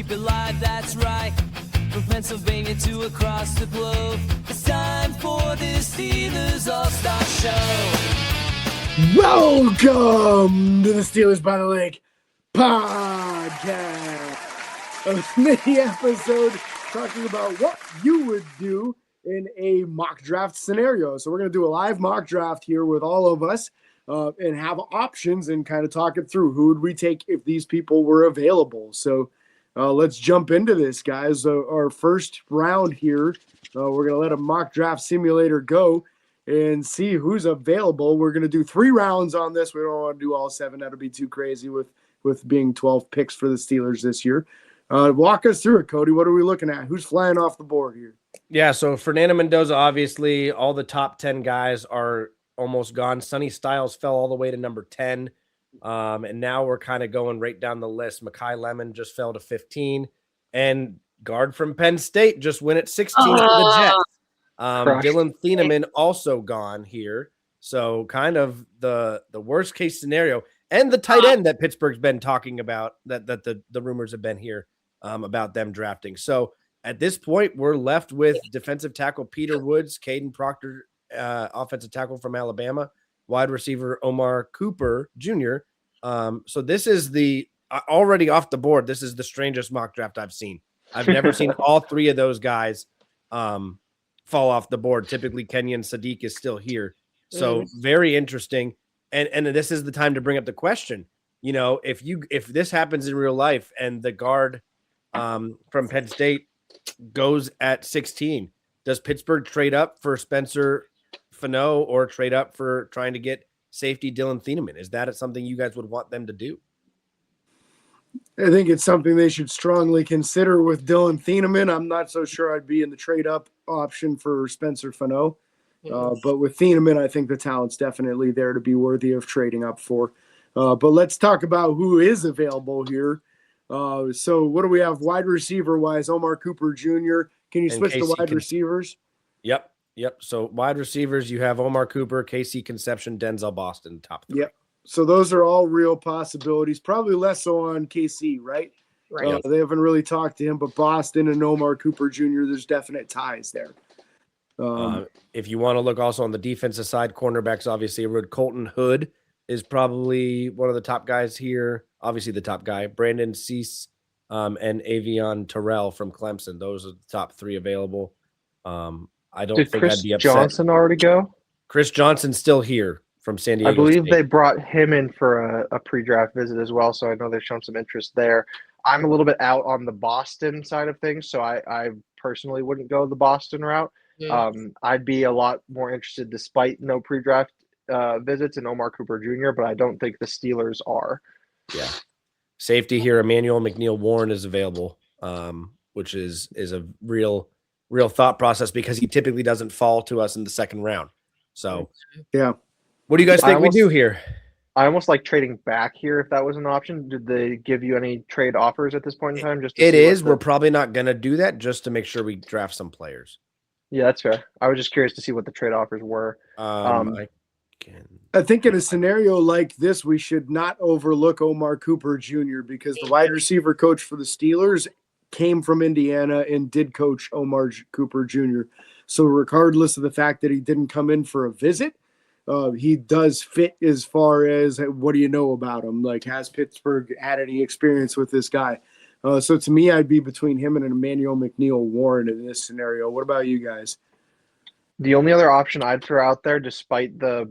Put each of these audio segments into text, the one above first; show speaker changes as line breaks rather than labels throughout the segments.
keep it live, that's right. From Pennsylvania to across the globe, it's time for this Steelers All-Star Show.
Welcome to the Steelers by the Lake podcast, a mini episode talking about what you would do in a mock draft scenario. So we're going to do a live mock draft here with all of us and have options and kind of talk it through. Who would we take if these people were available? So let's jump into this, guys. Our first round here, we're going to let a mock draft simulator go and see who's available. We're going to do 3 rounds on this. We don't want to do all 7. That'll be too crazy with being 12 picks for the Steelers this year. Walk us through it, Cody. What are we looking at? Who's flying off the board here?
Yeah, so Fernando Mendoza, obviously, all the top 10 guys are almost gone. Sonny Styles fell all the way to number 10. And now we're kind of going right down the list. Mekhi Lemon just fell to 15. And guard from Penn State just went at 16 for the Jets. Dylan Thieneman also gone here. So kind of the worst case scenario. And the tight end that Pittsburgh's been talking about, that the rumors have been here about them drafting. So at this point, we're left with defensive tackle Peter Woods, Caden Proctor, offensive tackle from Alabama, wide receiver Omar Cooper Jr. So this is already off the board. This is the strangest mock draft I've seen. I've never seen all 3 of those guys fall off the board. Typically, Kenyon Sadiq is still here. So very interesting. And this is the time to bring up the question. You know, if this happens in real life and the guard from Penn State goes at 16, does Pittsburgh trade up for Spencer Fano or trade up for trying to get safety Dylan Thieneman? Is that something you guys would want them to do?
I think it's something they should strongly consider with Dylan Thieneman. I'm not so sure I'd be in the trade up option for Spencer Fano. But with Thieneman, I think the talent's definitely there to be worthy of trading up for. But let's talk about who is available here. So what do we have wide receiver-wise? Omar Cooper Jr. Can you switch to wide receivers?
Yep. So wide receivers, you have Omar Cooper, KC Conception, Denzel Boston, top 3.
Yep. So those are all real possibilities. Probably less so on KC, right?
Right.
They haven't really talked to him, but Boston and Omar Cooper Jr., there's definite ties there.
If you want to look also on the defensive side, cornerbacks, obviously, Colton Hood is probably one of the top guys here. Obviously, the top guy, Brandon Cease, and Avion Terrell from Clemson. Those are the top 3 available. I don't think
Chris
I'd be upset.
Johnson already go?
Chris Johnson's still here from San Diego.
I believe
State.
they brought him in for a pre-draft visit as well, so I know they've shown some interest there. I'm a little bit out on the Boston side of things, so I personally wouldn't go the Boston route.
Yeah.
I'd be a lot more interested, despite no pre-draft visits, in Omar Cooper Jr., but I don't think the Steelers are.
Yeah. Safety here, Emmanuel McNeil Warren is available, which is a real thought process because he typically doesn't fall to us in the second round. So,
yeah.
What do you guys think we do here?
I almost like trading back here if that was an option. Did they give you any trade offers at this point in time?
It is. We're probably not going to do that just to make sure we draft some players.
Yeah, that's fair. I was just curious to see what the trade offers were.
I think in a scenario like this, we should not overlook Omar Cooper Jr. because the wide receiver coach for the Steelers came from Indiana and did coach Omar Cooper Jr. So regardless of the fact that he didn't come in for a visit, he does fit as far as what do you know about him? Like, has Pittsburgh had any experience with this guy? So to me, I'd be between him and Emmanuel McNeil Warren in this scenario. What about you guys?
The only other option I'd throw out there, despite the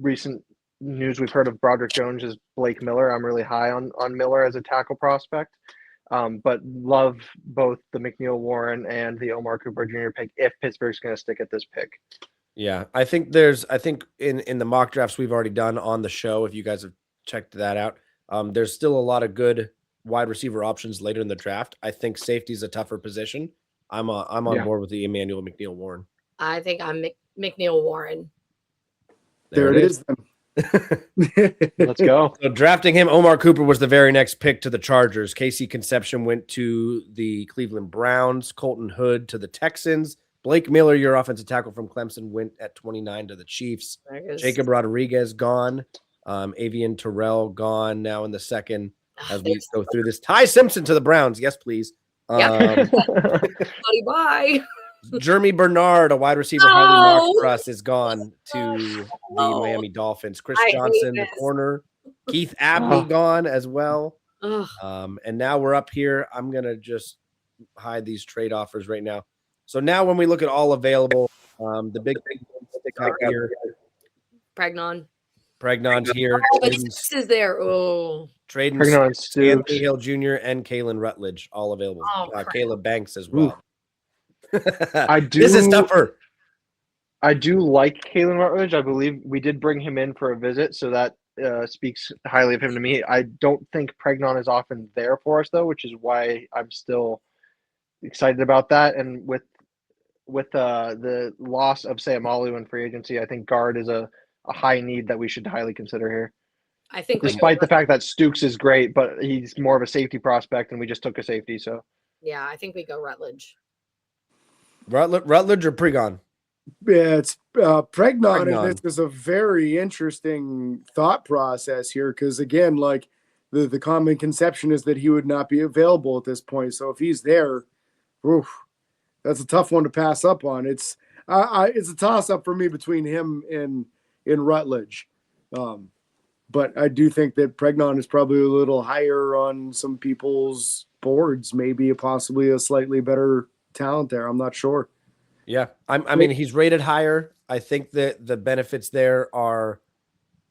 recent news we've heard of Broderick Jones, is Blake Miller. I'm really high on Miller as a tackle prospect, but love both the McNeil Warren and the Omar Cooper Jr. pick if Pittsburgh's going to stick at this pick.
Yeah, I think in the mock drafts we've already done on the show, if you guys have checked that out, there's still a lot of good wide receiver options later in the draft. I think safety is a tougher position. I'm on board with the Emmanuel McNeil Warren.
I think I'm McNeil Warren.
There it is.
Let's go.
So drafting him, Omar Cooper was the very next pick to the Chargers. KC Conception went to the Cleveland Browns. Colton Hood to the Texans. Blake Miller, your offensive tackle from Clemson, went at 29 to the Chiefs. Jacob Rodriguez gone. Avian Terrell gone now in the second. as we go through this. Ty Simpson to the Browns. Yes, please.
Yep. Buddy, bye.
Jeremy Bernard, a wide receiver highly marked
No.
for us, is gone to the
No.
Miami Dolphins. Chris
I hate
Johnson, the
this.
corner. Keith Abney
Oh.
gone as well.
Ugh.
And now we're up here. I'm going to just hide these trade offers right now. So now when we look at all available, the big stick out here. Pregnon's here.
Oh, but Six is there. Oh.
Trading
Pregnon,
Anthony
Stoops.
Hill Jr. and Kalen Rutledge all available.
Oh, crap.
Caleb Banks as well.
This
is tougher.
I do like Kalen Rutledge. I believe we did bring him in for a visit, so that speaks highly of him to me. I don't think Pregnon is often there for us, though, which is why I'm still excited about that. And with the loss of Sayamalu in free agency, I think guard is a high need that we should highly consider here.
I think we
Despite
go,
the fact that Stukes is great, but he's more of a safety prospect, and we just took a safety. So
yeah, I think we go Rutledge.
Rutledge or Pregon?
Yeah, it's Pregnon, and
Pregnon.
this is a very interesting thought process here because, again, like the common conception is that he would not be available at this point. So if he's there, oof, that's a tough one to pass up on. It's a toss up for me between him and Rutledge. But I do think that Pregnon is probably a little higher on some people's boards, maybe possibly a slightly better talent there. I'm not sure.
Yeah. I mean, he's rated higher. I think that the benefits there are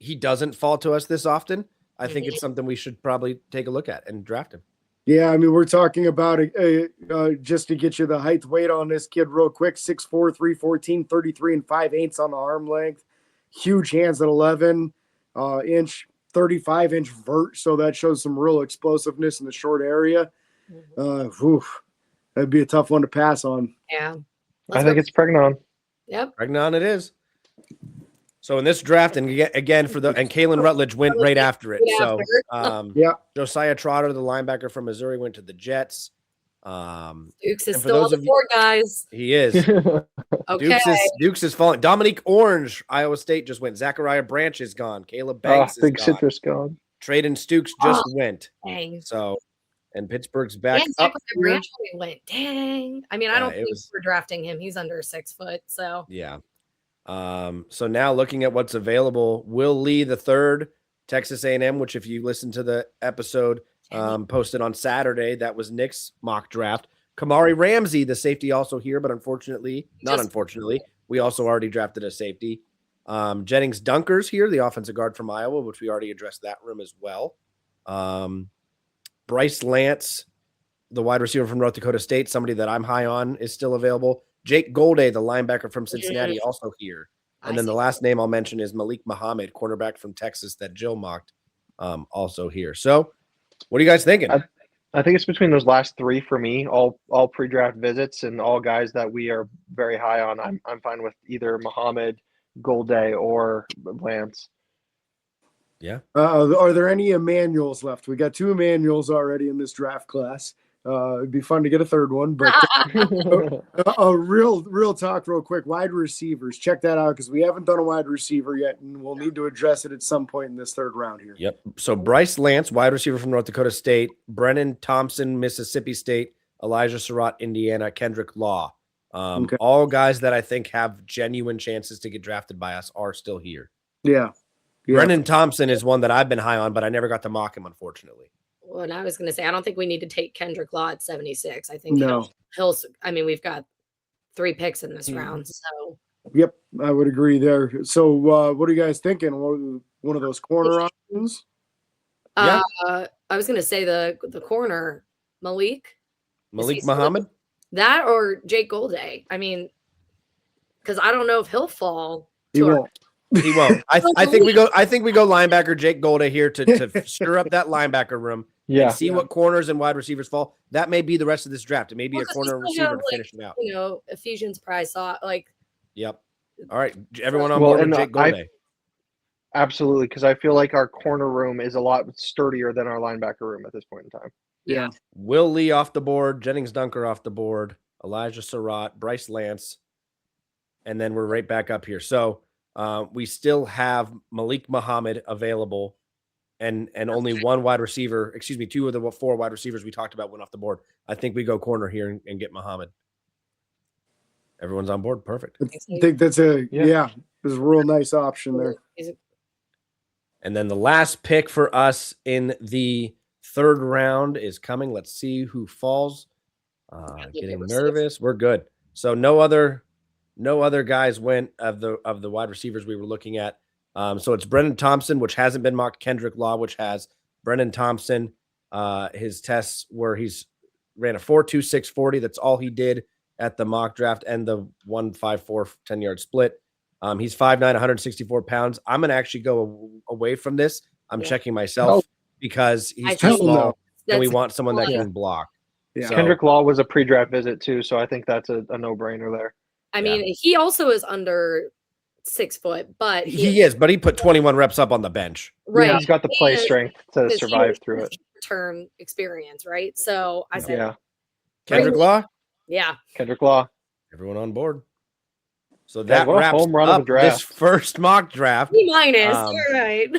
he doesn't fall to us this often. I think it's something we should probably take a look at and draft him.
Yeah, I mean, we're talking about just to get you the height weight on this kid real quick, 6'4", 314, 33 and 5/8 on the arm length. Huge hands at 11 inch, 35-inch vert, so that shows some real explosiveness in the short area. That'd be a tough one to pass on.
Yeah.
I think it's Pregnon.
Yep.
Pregnon it is. So in this draft, and again and Kalen Rutledge went right after it. So
Yeah.
Josiah Trotter, the linebacker from Missouri, went to the Jets.
Dukes is
and for
still on
those
the
of you-
board, guys.
He is.
Okay.
Dukes is falling. Dominique Orange, Iowa State just went. Zachariah Branch is gone. Caleb Banks is
Big
gone.
citrus gone.
Traden Stukes just went.
Dang.
So, and Pittsburgh's back
And
up.
Zachariah Branch only went. Dang. I mean, I
Yeah,
don't
it
think
was-
we're drafting him. He's under 6 foot. So
Yeah. So now looking at what's available, Will Lee the third, Texas A&M, which if you listen to the episode posted on Saturday, that was Nick's mock draft. Kamari Ramsey, the safety, also here, but unfortunately, we also already drafted a safety. Jennings Dunkers here, the offensive guard from Iowa, which we already addressed that room as well. Bryce Lance, the wide receiver from North Dakota State, somebody that I'm high on, is still available. Jake Golday, the linebacker from Cincinnati, also here. And then the last name I'll mention is Malik Muhammad, cornerback from Texas that Jill mocked, also here. So what are you guys thinking?
I think it's between those last three for me, all pre-draft visits and all guys that we are very high on. I'm fine with either Muhammad, Golday, or Lance.
Yeah.
Are there any Emmanuels left? We got 2 Emmanuels already in this draft class. It'd be fun to get a third one, but a real talk real quick. Wide receivers, check that out because we haven't done a wide receiver yet, and we'll need to address it at some point in this third round here.
Yep. So Bryce Lance, wide receiver from North Dakota State, Brennan Thompson, Mississippi State, Elijah Surratt, Indiana, Kendrick Law.
Okay.
All guys that I think have genuine chances to get drafted by us are still here.
Yeah.
Brennan Thompson is one that I've been high on, but I never got to mock him, unfortunately.
Well, and I was going to say, I don't think we need to take Kendrick Law at 76. I think
No.
Hill's, I mean, we've got 3 picks in this round. So
Yep, I would agree there. So what are you guys thinking? One of those corner options?
Yeah.
I was going to say the corner, Malik
Malik Muhammad?
that or Jake Golday. I mean, because I don't know if he'll fall.
He
to our-
won't.
He won't. I think we go linebacker Jake Golday here to stir up that linebacker room.
Yeah.
And see what corners and wide receivers fall. That may be the rest of this draft. It may be
Well,
a
'cause
corner
we still
receiver
have,
to finish it out.
You know, Ephesians Prize saw like.
Yep. All right. Everyone on
Well,
board with
and
Jake
I-
Golday.
Absolutely, because I feel like our corner room is a lot sturdier than our linebacker room at this point in time.
Yeah.
Will Lee off the board, Jennings Dunker off the board, Elijah Surratt, Bryce Lance, and then we're right back up here. So we still have Malik Muhammad available, and only one wide receiver, excuse me, 2 of the 4 wide receivers we talked about went off the board. I think we go corner here and get Muhammad. Everyone's on board. Perfect.
I think that's there's a real nice option there.
And then the last pick for us in the 3rd round is coming. Let's see who falls. Getting nervous. We're good. So no other guys went of the wide receivers we were looking at. So it's Brendan Thompson, which hasn't been mocked. Kendrick Law, which has. Brendan Thompson, his tests where he's ran a 4.26 40. That's all he did at the mock draft and the 1.54 10-yard split. He's 5'9", 164 pounds. I'm going to actually go away from this. I'm checking myself because he's too small and we want someone that can block.
Yeah.
So,
Kendrick Law was a pre-draft visit too, so I think that's a no-brainer there.
I mean, he also is under 6 foot, but
he is, but he put 21 reps up on the bench.
right.
Yeah, he's got the play
And
strength to
because
survive through it.
Return experience, right? So I said,
Yeah,
Kendrick Law,
yeah.
Kendrick Law.
everyone on board. So that
what a
wraps
home run of a
up
draft.
this first mock draft.
B minus.
Um,
You're right.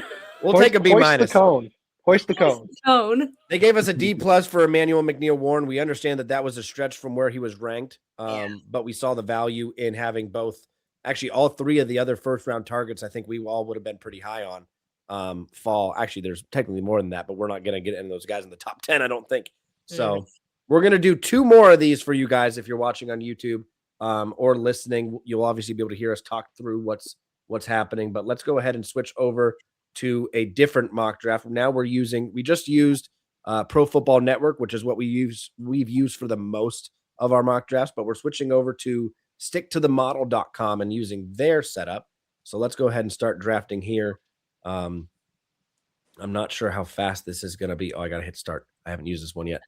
We'll take a B
Hoist
minus.
the cone. Hoist the cone.
Tone.
They gave us a D plus for Emmanuel McNeil Warren. We understand that was a stretch from where he was ranked, but we saw the value in having both. Actually, all 3 of the other 1st round targets, I think we all would have been pretty high on. Fall. Actually, there's technically more than that, but we're not going to get into those guys in the top 10, I don't think. So we're going to do 2 more of these for you guys if you're watching on YouTube or listening. You'll obviously be able to hear us talk through what's happening. But let's go ahead and switch over to a different mock draft. Now we just used Pro Football Network, which is what we've used for the most of our mock drafts, but we're switching over to sticktothemodel.com and using their setup. So let's go ahead and start drafting here. I'm not sure how fast this is going to be. Oh, I got to hit start. I haven't used this one yet.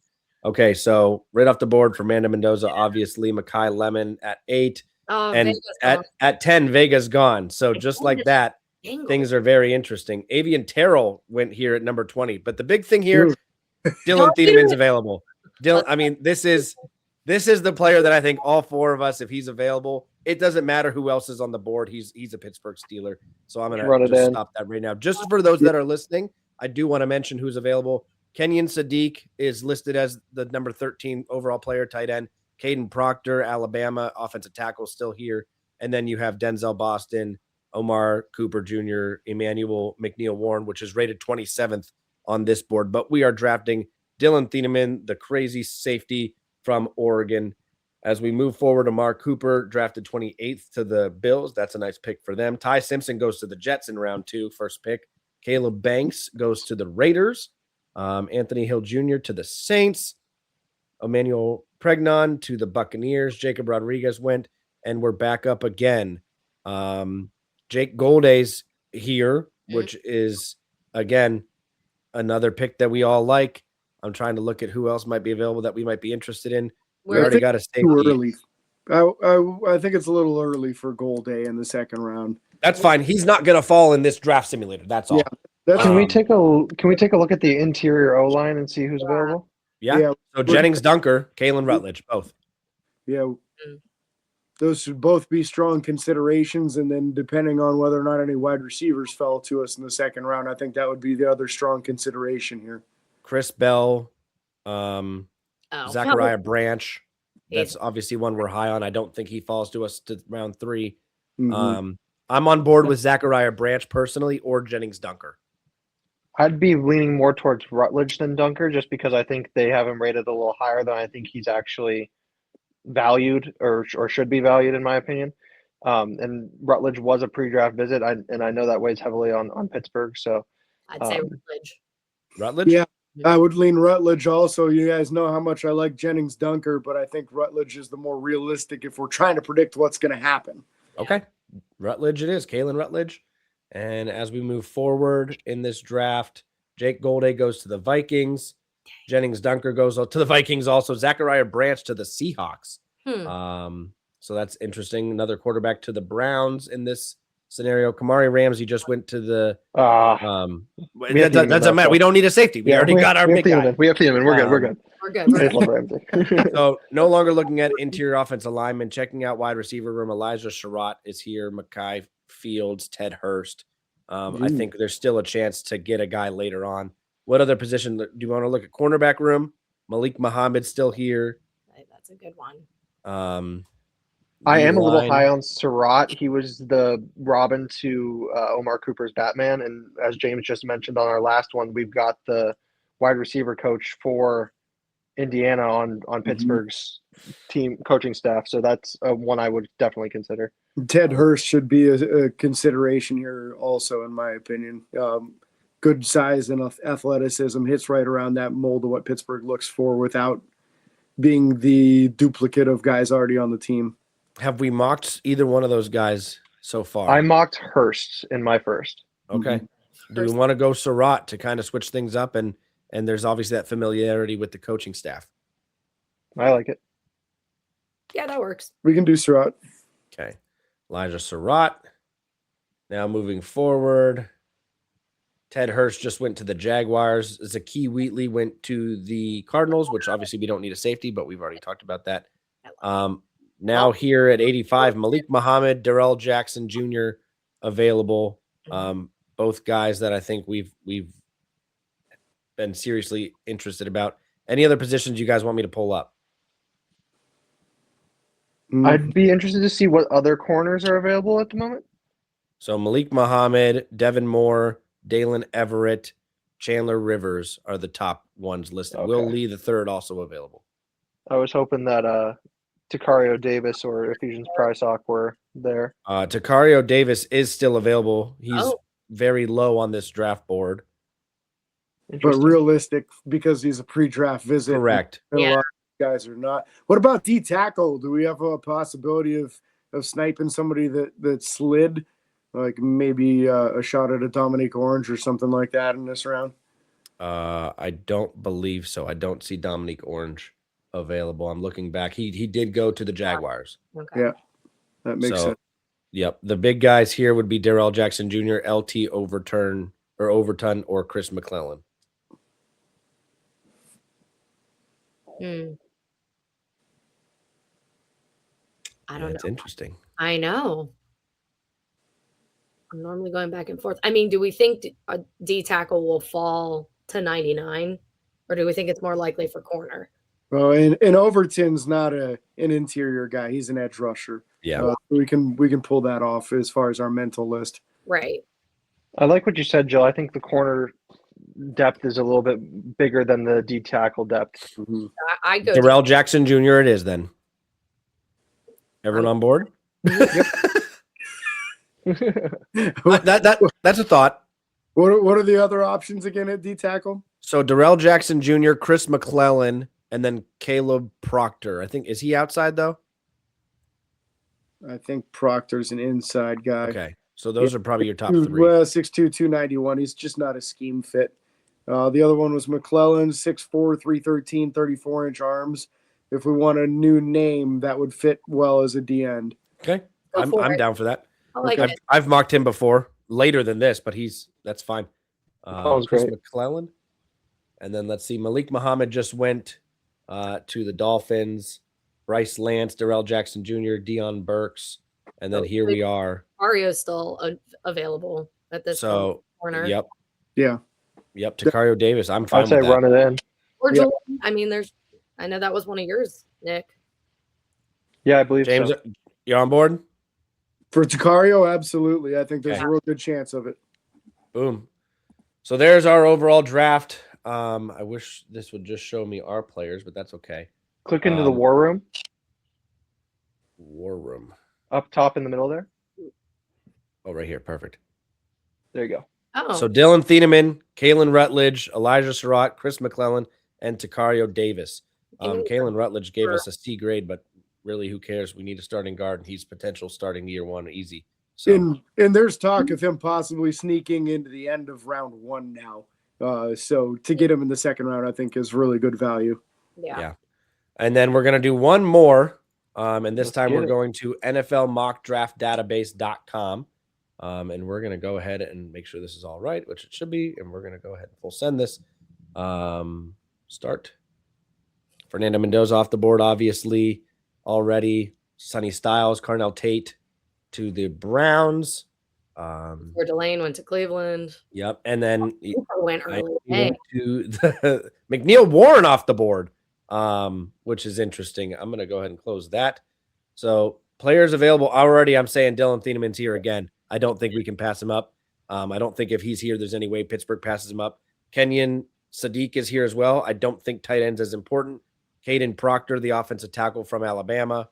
Okay. So right off the board for Amanda Mendoza, obviously Makai Lemon at 8 and at 10, Vega's gone. So just like that, things are very interesting. Avian Terrell went here at number 20, but the big thing here, Dylan Thiedeman's available. I mean, this is the player that I think all 4 of us, if he's available, it doesn't matter who else is on the board. He's a Pittsburgh Steeler. So I'm going to stop that right now. Just for those that are listening, I do want to mention who's available. Kenyon Sadiq is listed as the number 13 overall player, tight end. Caden Proctor, Alabama, offensive tackle, still here. And then you have Denzel Boston, Omar Cooper Jr., Emmanuel McNeil Warren, which is rated 27th on this board. But we are drafting Dylan Thiedeman, the crazy safety from Oregon. As we move forward, Amar Cooper drafted 28th to the Bills. That's a nice pick for them. Ty Simpson goes to the Jets in round 2, first pick. Caleb Banks goes to the Raiders. Anthony Hill Jr. to the Saints. Emmanuel Pregnon to the Buccaneers. Jacob Rodriguez went, and we're back up again. Jake Golday's here, which is, again, another pick that we all like. I'm trying to look at who else might be available that we might be interested in. We already got a safety.
Too early. I think it's a little early for Goldday in the 2nd round.
That's fine. He's not going to fall in this draft simulator. That's all.
Yeah,
Can we take a look at the interior O line and see who's available?
Yeah. So Jennings Dunker, Kalen Rutledge, both.
Yeah. Those should both be strong considerations. And then depending on whether or not any wide receivers fell to us in the 2nd round, I think that would be the other strong consideration here.
Chris Bell, Zachariah Branch. That's obviously one we're high on. I don't think he falls to us to round 3.
Mm-hmm.
I'm on board with Zachariah Branch personally, or Jennings Dunker.
I'd be leaning more towards Rutledge than Dunker, just because I think they have him rated a little higher than I think he's actually valued or should be valued, in my opinion. And Rutledge was a pre-draft visit, and I know that weighs heavily on Pittsburgh. So
I'd say Rutledge.
Rutledge?
Yeah, I would lean Rutledge also. You guys know how much I like Jennings Dunker, but I think Rutledge is the more realistic if we're trying to predict what's going to happen.
Okay. Rutledge it is. Kalen Rutledge. And as we move forward in this draft, Jake Golday goes to the Vikings. Jennings Dunker goes to the Vikings also. Zachariah Branch to the Seahawks. So that's interesting. Another quarterback to the Browns in this scenario. Kamari Ramsey just went to the that doesn't matter. We don't need a safety. We already got our big guy.
We have Thiedemann. We're good. I love Ramsey.
So no longer looking at interior offensive linemen, checking out wide receiver room. Elijah Sherratt is here. Makai Fields, Ted Hurst. I think there's still a chance to get a guy later on. What other position do you want to look at? Cornerback room. Malik Muhammad's still here.
That's a good one.
I am a little
D-line.
high on Surratt. He was the Robin to Omar Cooper's Batman. And as James just mentioned on our last one, we've got the wide receiver coach for Indiana on Pittsburgh's team coaching staff. So that's one I would definitely consider.
Ted Hurst should be a consideration here also, in my opinion. Good size and athleticism, hits right around that mold of what Pittsburgh looks for without being the duplicate of guys already on the team.
Have we mocked either one of those guys so far?
I mocked Hurst in my first.
Okay. Do we want to go Surratt to kind of switch things up? And there's obviously that familiarity with the coaching staff.
I like it.
Yeah, that works.
We can do Surratt.
Okay. Elijah Surratt. Now moving forward. Ted Hurst just went to the Jaguars. Zakee Wheatley went to the Cardinals, which obviously we don't need a safety, but we've already talked about that. Now here at 85, Malik Muhammad, Darrell Jackson Jr. available. Both guys that I think we've been seriously interested about. Any other positions you guys want me to pull up?
I'd be interested to see what other corners are available at the moment.
So Malik Muhammad, Devin Moore, Dalen Everett, Chandler Rivers are the top ones listed.
Okay.
Will Lee the third also available.
I was hoping that Takario Davis or Ephesians Prysock were there.
Takario Davis is still available. He's very low on this draft board.
But realistic because he's a pre-draft visit.
Correct.
And a lot of guys are not. What about D tackle? Do we have a possibility of sniping somebody that slid, like maybe a shot at a Dominique Orange or something like that in this round?
I don't believe so. I don't see Dominique Orange available. I'm looking back. He did go to the Jaguars.
Okay.
Yeah, that makes sense.
Yep. The big guys here would be Darrell Jackson Jr., LT Overton, or Chris McClellan.
I don't know.
That's interesting.
I know. I'm normally going back and forth. I mean, do we think a D tackle will fall to 99, or do we think it's more likely for corner?
Well, and Overton's not an interior guy; he's an edge rusher.
Yeah,
we can pull that off as far as our mental list.
Right.
I like what you said, Jill. I think the corner depth is a little bit bigger than the D tackle depth.
I go
Darrell Jackson Jr. it is then. Everyone on board? That's a thought.
What are the other options again at D tackle?
So Darrell Jackson Jr., Chris McClellan, and then Caleb Proctor. I think, is he outside though?
I think Proctor's an inside guy.
Okay. So those are probably your top three.
Well, 6'2", 291. He's just not a scheme fit. The other one was McClellan, 6'4", 313, 34-inch arms. If we want a new name, that would fit well as a D end.
Okay. I'm down for that.
I like it.
I've mocked him before, later than this, but that's fine.
was
Chris
great.
McClellan. And then let's see. Malik Muhammad just went to the Dolphins. Bryce Lance, Darrell Jackson Jr., Deion Burks. And then here we are.
Mario's still available at this corner.
Yep.
Yeah.
Yep. Takario Davis. I'm fine
I'd say
with that.
run it in.
Or
Yeah.
Jordan. I mean, I know that was one of yours, Nick.
Yeah, I believe
James,
so.
you're on board?
For Takario, absolutely. I think there's
Okay.
a real good chance of it.
Boom. So there's our overall draft. I wish this would just show me our players, but that's okay.
Click into the war room
War room.
up top in the middle there.
Oh, right here. Perfect.
There you go.
Oh,
So Dylan Thieneman, Kalen Rutledge, Elijah Surratt, Chris McClellan, and Takario Davis. Kalen Rutledge gave us a C grade, but really, who cares? We need a starting guard, and he's potential starting year one easy. So
And there's talk of him possibly sneaking into the end of round one now. So to get him in the second round, I think is really good value.
yeah.
And then we're going to do one more. And this
Let's
time
get
we're
it.
going to NFLmockdraftdatabase.com. And we're going to go ahead and make sure this is all right, which it should be. And we're going to go ahead and full send this. Start. Fernando Mendoza off the board, obviously, already. Sonny Styles, Carnell Tate to the Browns.
Or Delane went to Cleveland.
Yep. And then
Cooper went
I
early.
went to the McNeil Warren off the board, which is interesting. I'm going to go ahead and close that. So players available already. I'm saying Dylan Thieneman's here again. I don't think we can pass him up. I don't think if he's here, there's any way Pittsburgh passes him up. Kenyon Sadiq is here as well. I don't think tight ends is important. Caden Proctor, the offensive tackle from Alabama,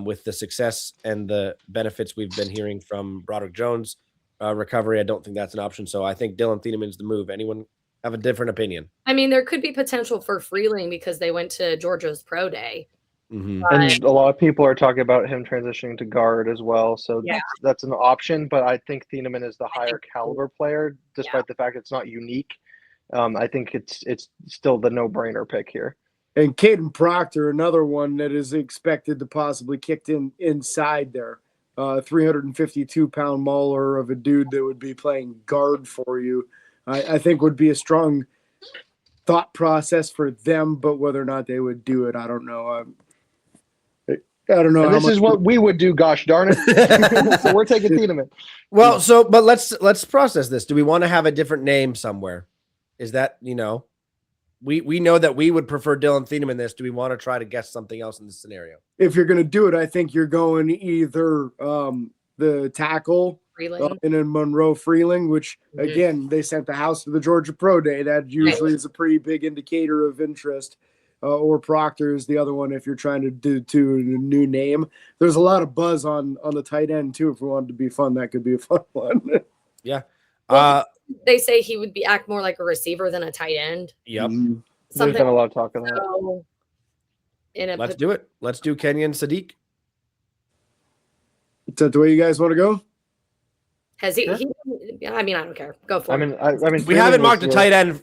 with the success and the benefits we've been hearing from Broderick Jones recovery, I don't think that's an option. So I think Dylan Thieneman's the move. Anyone have a different opinion?
I mean, there could be potential for Freeling because they went to Georgia's pro day.
Mm-hmm.
And a lot of people are talking about him transitioning to guard as well. So
Yeah.
that's an option. But I think Thieneman is the higher caliber player, despite the fact it's not unique. I think it's still the no-brainer pick here.
And Caden Proctor, another one that is expected to possibly kick inside there. 352-pound mauler of a dude that would be playing guard for you. I think would be a strong thought process for them, but whether or not they would do it, I don't know. I don't know.
And this is what we would do, gosh darn it. So we're taking Thieneman.
Well, but let's process this. Do we want to have a different name somewhere? Is that, we know that we would prefer Dylan Thieneman this. Do we want to try to guess something else in this scenario?
If you're going to do it, I think you're going either the tackle
Freeling.
and then Monroe Freeling, which again, they sent the house to the Georgia Pro Day. That usually is a pretty big indicator of interest. Or Proctor is the other one if you're trying to do a new name. There's a lot of buzz on the tight end too. If we wanted to be fun, that could be a fun one.
Yeah.
They say he would act more like a receiver than a tight end.
Yep.
There's been a lot of talk on that.
So,
Let's do it. Let's do Kenyon Sadiq.
Is that the way you guys want to go?
Has he? I mean, I don't care. Go for it.
I mean,
We
Freeman
haven't
was
marked a tight end.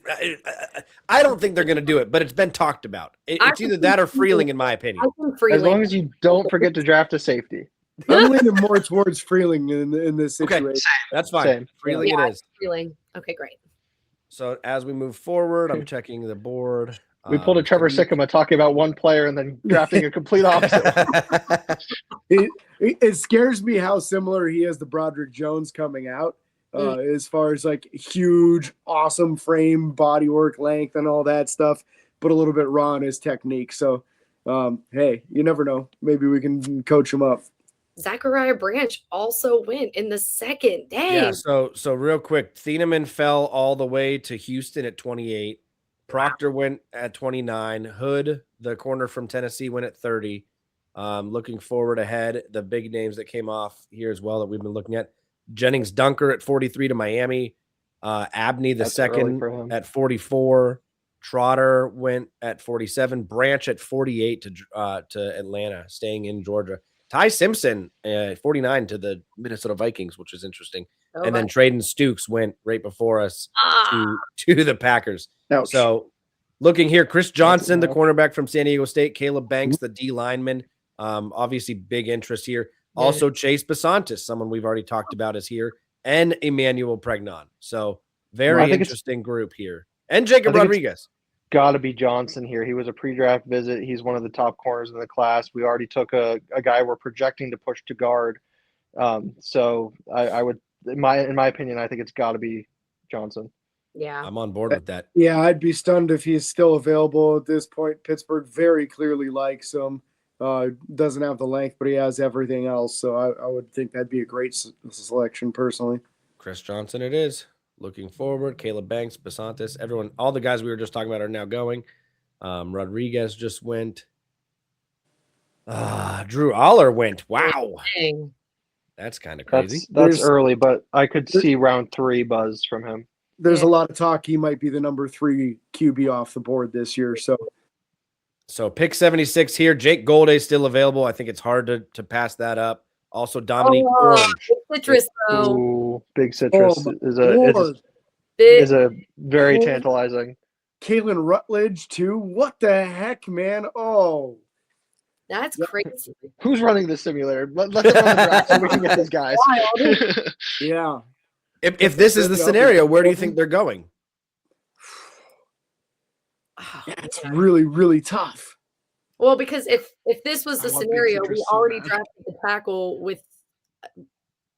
I don't think they're going to do it, but it's been talked about. It's either that or Freeling, in my opinion.
I think Freeling.
As long as you don't forget to draft a safety.
I'm leaning more towards Freeling in this situation.
Okay, that's fine.
Same.
Freeling
Yeah,
it is.
Freeling. Okay, great.
So as we move forward, I'm checking the board.
We pulled a Trevor Sikkema talking about one player and then drafting a complete opposite.
It scares me how similar he is to Broderick Jones coming out, as far as like huge, awesome frame, body work, length, and all that stuff, but a little bit raw in his technique. So, hey, you never know. Maybe we can coach him up.
Zachariah Branch also went in the second day.
Yeah, so real quick, Thieneman fell all the way to Houston at 28. Proctor went at 29. Hood, the corner from Tennessee, went at 30. Looking forward ahead, the big names that came off here as well that we've been looking at. Jennings Dunker at 43 to Miami. Abney the
That's early
second
for him.
at 44. Trotter went at 47. Branch at 48 to Atlanta, staying in Georgia. Ty Simpson at 49 to the Minnesota Vikings, which is interesting.
Oh,
And then Traden Stukes went right before us
Ah.
to the Packers.
Ouch.
So looking here, Chris Johnson, the cornerback from San Diego State, Caleb Banks, the D lineman. Obviously big interest here. Also Chase Basantis, someone we've already talked about, is here, and Emmanuel Pregnon. So very
I think
interesting group here. And Jacob Rodriguez.
Got to be Johnson here. He was a pre-draft visit. He's one of the top corners in the class. We already took a guy we're projecting to push to guard. So I would, in my opinion, I think it's got to be Johnson.
Yeah.
I'm on board with that.
Yeah, I'd be stunned if he's still available at this point. Pittsburgh very clearly likes him. Doesn't have the length, but he has everything else. So I would think that'd be a great selection personally.
Chris Johnson it is. Looking forward, Caleb Banks, Basantis, everyone, all the guys we were just talking about are now going. Rodriguez just went. Drew Aller went. Wow.
Dang.
That's kind of crazy.
That's early, but I could see round 3 buzz from him.
There's a lot of talk he might be the number 3 QB off the board this year.
So pick 76 here. Jake Golday still available. I think it's hard to pass that up. Also, Dominique Orange.
Citrus, though.
Ooh, big citrus
Lord.
is a very tantalizing.
Kalen Rutledge too. What the heck, man? Oh,
That's crazy.
Who's running this simulator? Let them run the draft so we can get these guys.
yeah.
If this is the scenario, where do you think they're going?
Yeah, it's really, really tough.
Well, because if this was the
I want big
scenario, we
citrus so
already
bad.
drafted the tackle with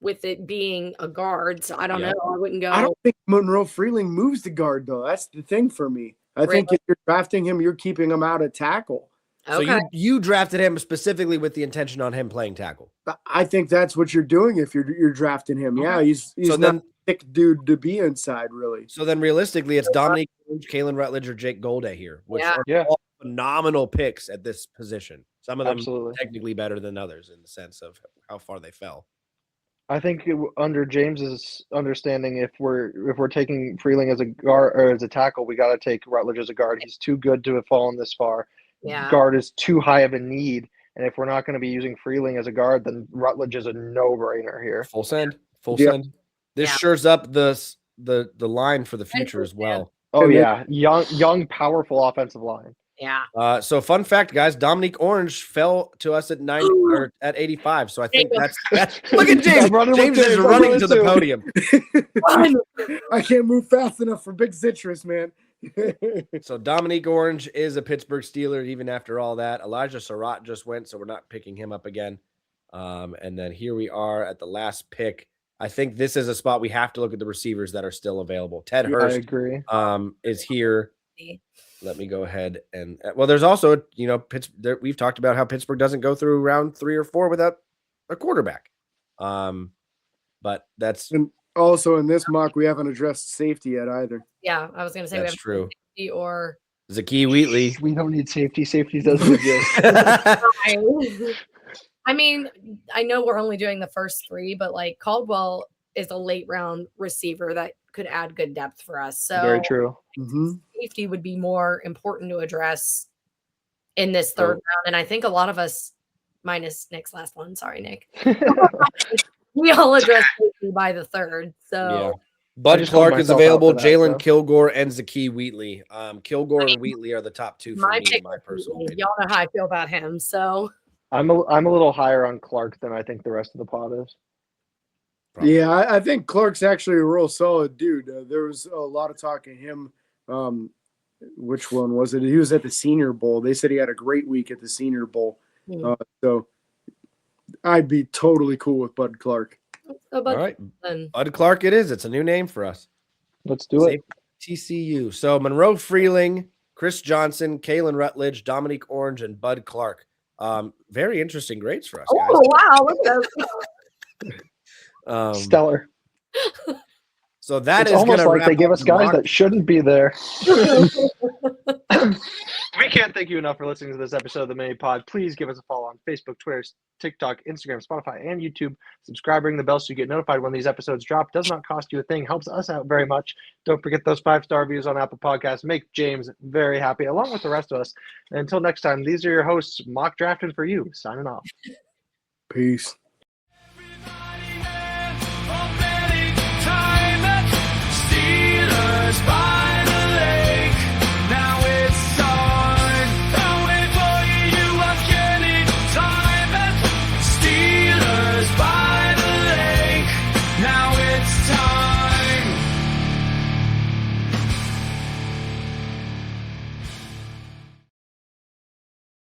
with it being a guard. So I don't
Yeah.
know. I wouldn't go.
I don't think Monroe Freeling moves to guard though. That's the thing for me. I think if you're drafting him, you're keeping him out at tackle.
So you drafted him specifically with the intention on him playing tackle.
But I think that's what you're doing if you're drafting him.
Okay.
Yeah, he's
So
not
then-
a thick dude to be inside, really.
So then realistically, it's Dominique Orange, Kalen Rutledge, or Jake Golday here, which
Yeah.
are
Yeah.
all phenomenal picks at this position. Some of them
Absolutely.
technically better than others in the sense of how far they fell.
I think under James's understanding, if we're taking Freeling as a guard or as a tackle, we got to take Rutledge as a guard. He's too good to have fallen this far.
Yeah.
Guard is too high of a need, and if we're not going to be using Freeling as a guard, then Rutledge is a no-brainer here.
Full send.
Yep.
Send. This
Yeah.
shores up the line for the future as well.
Oh
And
yeah, young, powerful offensive line.
Yeah.
So fun fact, guys, Dominique Orange fell to us at 90 or at 85. So I think that's look at James.
I'm running with
James is
James. I'm
running
running
to the
too.
podium.
I can't move fast enough for Big Citrus, man.
So Dominique Orange is a Pittsburgh Steeler even after all that. Elijah Surratt just went, so we're not picking him up again. And then here we are at the last pick. I think this is a spot we have to look at the receivers that are still available. Ted
I
Hurst
agree.
is here. Let me go ahead and well, there's also we've talked about how Pittsburgh doesn't go through round 3 or 4 without a quarterback. But that's
Also, in this mock, we haven't addressed safety yet either.
Yeah. I was going to say
that's true.
we have or
Zakee Wheatley.
We don't need safety. Safety doesn't exist.
I mean, I know we're only doing the first 3, but like Caldwell is a late round receiver that could add good depth for us. So
Very true.
Mm-hmm.
safety would be more important to address in this third round. And I think a lot of us, minus Nick's last one, sorry, Nick, we all address safety by the third. So
Yeah.
I
Bud
just called
Clark is
myself out
available.
for that,
Jalen
though.
Kilgore and Zakee Wheatley. Kilgore and Wheatley are the top 2 for
my
me,
pick,
in my personal
y'all
opinion.
know how I feel about him. So
I'm a little higher on Clark than I think the rest of the pod is.
Probably.
Yeah, I think Clark's actually a real solid dude. There was a lot of talk of him. Which one was it? He was at the Senior Bowl. They said he had a great week at the Senior Bowl. So I'd be totally cool with Bud Clark.
All right.
then
Bud Clark it is. It's a new name for us.
Let's do it.
TCU. So Monroe Freeling, Chris Johnson, Kalen Rutledge, Dominique Orange, and Bud Clark. Very interesting grades for us, guys.
oh wow, look at that.
Stellar.
So that
It's
is
almost
gonna
like
wrap
they give
up
us
the
guys
mock-
that shouldn't be there. We can't thank you enough for listening to this episode of the Mini Pod. Please give us a follow on Facebook, Twitter, TikTok, Instagram, Spotify, and YouTube. Subscribe, ring the bell so you get notified when these episodes drop. Does not cost you a thing. Helps us out very much. Don't forget those 5-star reviews on Apple Podcasts. Make James very happy, along with the rest of us. And until next time, these are your hosts, Mock Drafting for You, signing off.
Peace.